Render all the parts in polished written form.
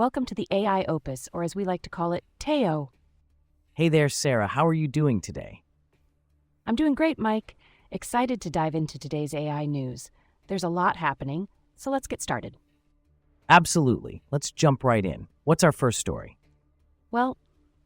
Welcome to the AI Opus, or as we like to call it, Teo. Hey there, Sarah. How are you doing today? I'm doing great, Mike. Excited to dive into today's AI news. There's a lot happening, so let's get started. Absolutely. Let's jump right in. What's our first story? Well,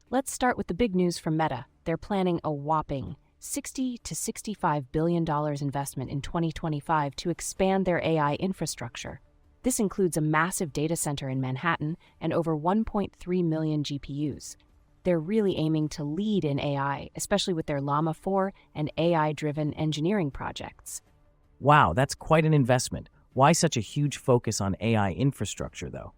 let's start with the big news from Meta. They're planning a whopping $60 to $65 billion investment in 2025 to expand their AI infrastructure. This includes a massive data center in Manhattan and over 1.3 million GPUs. They're really aiming to lead in AI, especially with their Llama 4 and AI-driven engineering projects. Wow, that's quite an investment. Why such a huge focus on AI infrastructure, though?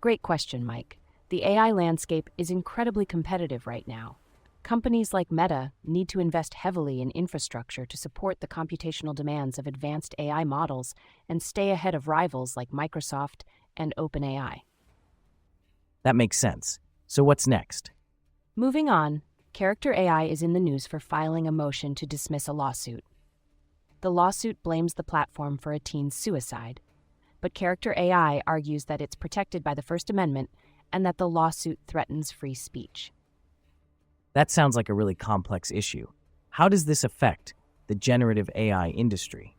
Great question, Mike. The AI landscape is incredibly competitive right now. Companies like Meta need to invest heavily in infrastructure to support the computational demands of advanced AI models and stay ahead of rivals like Microsoft and OpenAI. That makes sense. So what's next? Moving on, Character.AI is in the news for filing a motion to dismiss a lawsuit. The lawsuit blames the platform for a teen's suicide, but Character.AI argues that it's protected by the First Amendment and that the lawsuit threatens free speech. That sounds like a really complex issue. How does this affect the generative AI industry?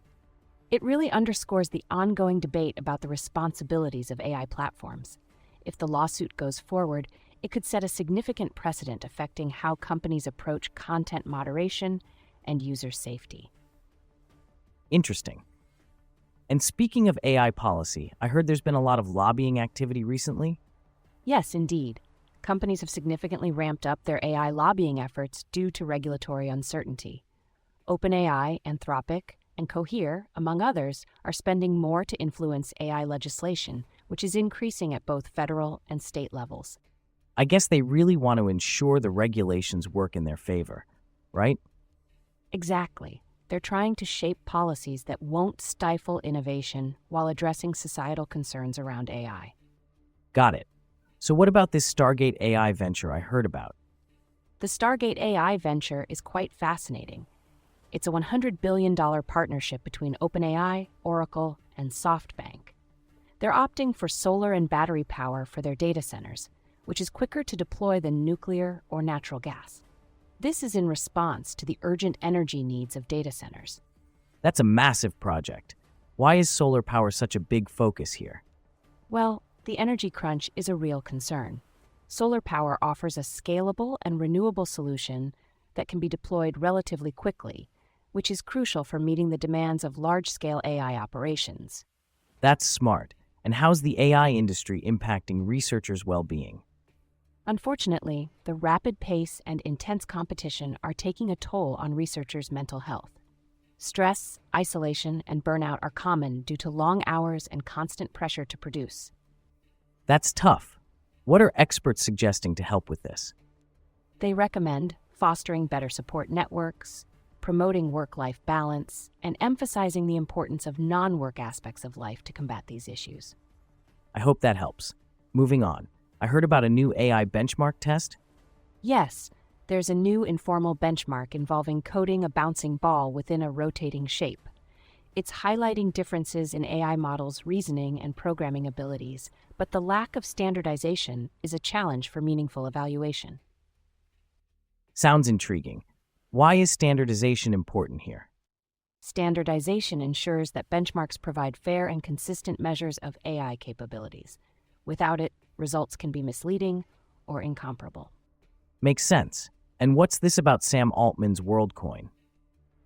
It really underscores the ongoing debate about the responsibilities of AI platforms. If the lawsuit goes forward, it could set a significant precedent affecting how companies approach content moderation and user safety. Interesting. And speaking of AI policy, I heard there's been a lot of lobbying activity recently. Yes, indeed. Companies have significantly ramped up their AI lobbying efforts due to regulatory uncertainty. OpenAI, Anthropic, and Cohere, among others, are spending more to influence AI legislation, which is increasing at both federal and state levels. I guess they really want to ensure the regulations work in their favor, right? Exactly. They're trying to shape policies that won't stifle innovation while addressing societal concerns around AI. Got it. So what about this Stargate AI venture I heard about? The Stargate AI venture is quite fascinating. It's a $100 billion partnership between OpenAI, Oracle, and SoftBank. They're opting for solar and battery power for their data centers, which is quicker to deploy than nuclear or natural gas. This is in response to the urgent energy needs of data centers. That's a massive project. Why is solar power such a big focus here? Well, the energy crunch is a real concern. Solar power offers a scalable and renewable solution that can be deployed relatively quickly, which is crucial for meeting the demands of large-scale AI operations. That's smart. And how's the AI industry impacting researchers' well-being? Unfortunately, the rapid pace and intense competition are taking a toll on researchers' mental health. Stress, isolation, and burnout are common due to long hours and constant pressure to produce. That's tough. What are experts suggesting to help with this? They recommend fostering better support networks, promoting work-life balance, and emphasizing the importance of non-work aspects of life to combat these issues. I hope that helps. Moving on. I heard about a new AI benchmark test. Yes, there's a new informal benchmark involving coding a bouncing ball within a rotating shape. It's highlighting differences in AI models' reasoning and programming abilities, but the lack of standardization is a challenge for meaningful evaluation. Sounds intriguing. Why is standardization important here? Standardization ensures that benchmarks provide fair and consistent measures of AI capabilities. Without it, results can be misleading or incomparable. Makes sense. And what's this about Sam Altman's WorldCoin?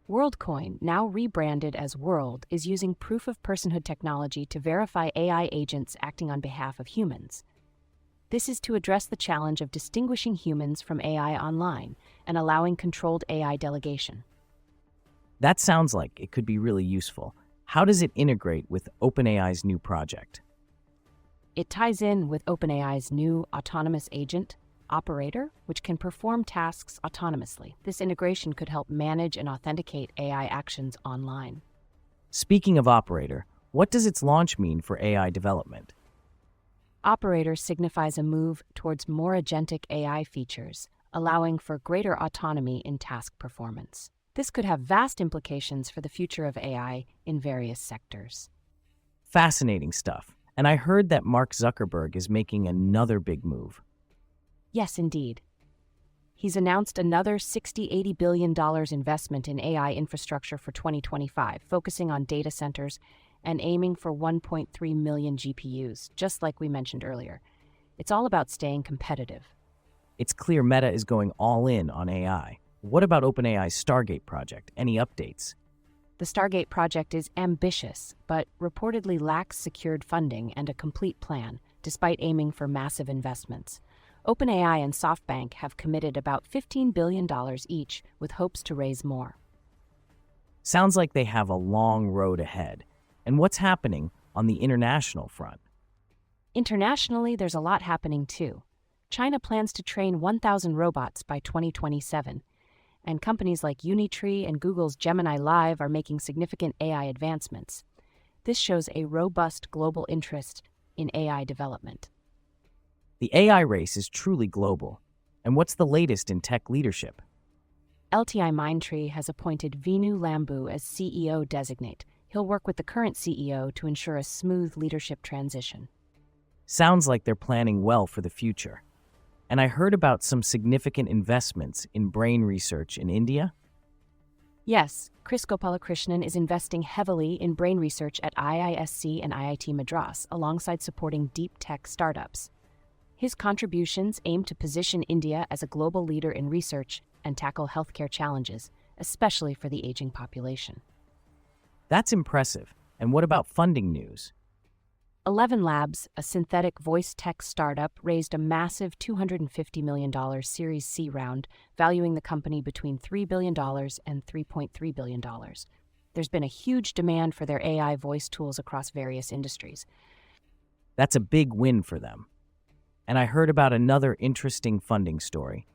WorldCoin, now rebranded as World, is using proof-of-personhood technology to verify AI agents acting on behalf of humans. This is to address the challenge of distinguishing humans from AI online and allowing controlled AI delegation. That sounds like it could be really useful. How does it integrate with OpenAI's new project? It ties in with OpenAI's new autonomous agent, Operator, which can perform tasks autonomously. This integration could help manage and authenticate AI actions online. Speaking of Operator, what does its launch mean for AI development? Operator signifies a move towards more agentic AI features, allowing for greater autonomy in task performance. This could have vast implications for the future of AI in various sectors. Fascinating stuff. And I heard that Mark Zuckerberg is making another big move. Yes, indeed. He's announced another $60–80 billion investment in AI infrastructure for 2025, focusing on data centers and aiming for 1.3 million GPUs, just like we mentioned earlier. It's all about staying competitive. It's clear Meta is going all in on AI. What about OpenAI's Stargate project? Any updates? The Stargate project is ambitious, but reportedly lacks secured funding and a complete plan, despite aiming for massive investments. OpenAI and SoftBank have committed about $15 billion each, with hopes to raise more. Sounds like they have a long road ahead. And what's happening on the international front? Internationally, there's a lot happening too. China plans to train 1,000 robots by 2027, and companies like Unitree and Google's Gemini Live are making significant AI advancements. This shows a robust global interest in AI development. The AI race is truly global. And what's the latest in tech leadership? LTI-Mindtree has appointed Venu Lambu as CEO designate. He'll work with the current CEO to ensure a smooth leadership transition. Sounds like they're planning well for the future. And I heard about some significant investments in brain research in India. Yes, Chris Gopalakrishnan is investing heavily in brain research at IISc and IIT Madras, alongside supporting deep tech startups. His contributions aim to position India as a global leader in research and tackle healthcare challenges, especially for the aging population. That's impressive. And what about funding news? 11 Labs, a synthetic voice tech startup, raised a massive $250 million Series C round, valuing the company between $3 billion and $3.3 billion. There's been a huge demand for their AI voice tools across various industries. That's a big win for them. And I heard about another interesting funding story.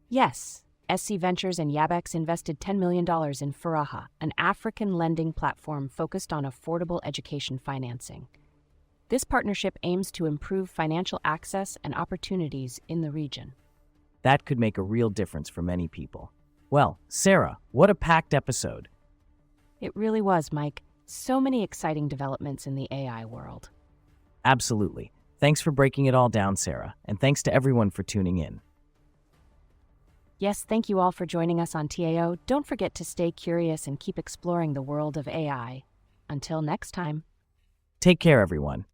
Yes, SC Ventures and Yabex invested $10 million in Faraha, an African lending platform focused on affordable education financing. This partnership aims to improve financial access and opportunities in the region. That could make a real difference for many people. Well, Sarah, what a packed episode. It really was, Mike. So many exciting developments in the AI world. Absolutely. Thanks for breaking it all down, Sarah, and thanks to everyone for tuning in. Yes, thank you all for joining us on TAO. Don't forget to stay curious and keep exploring the world of AI. Until next time. Take care, everyone.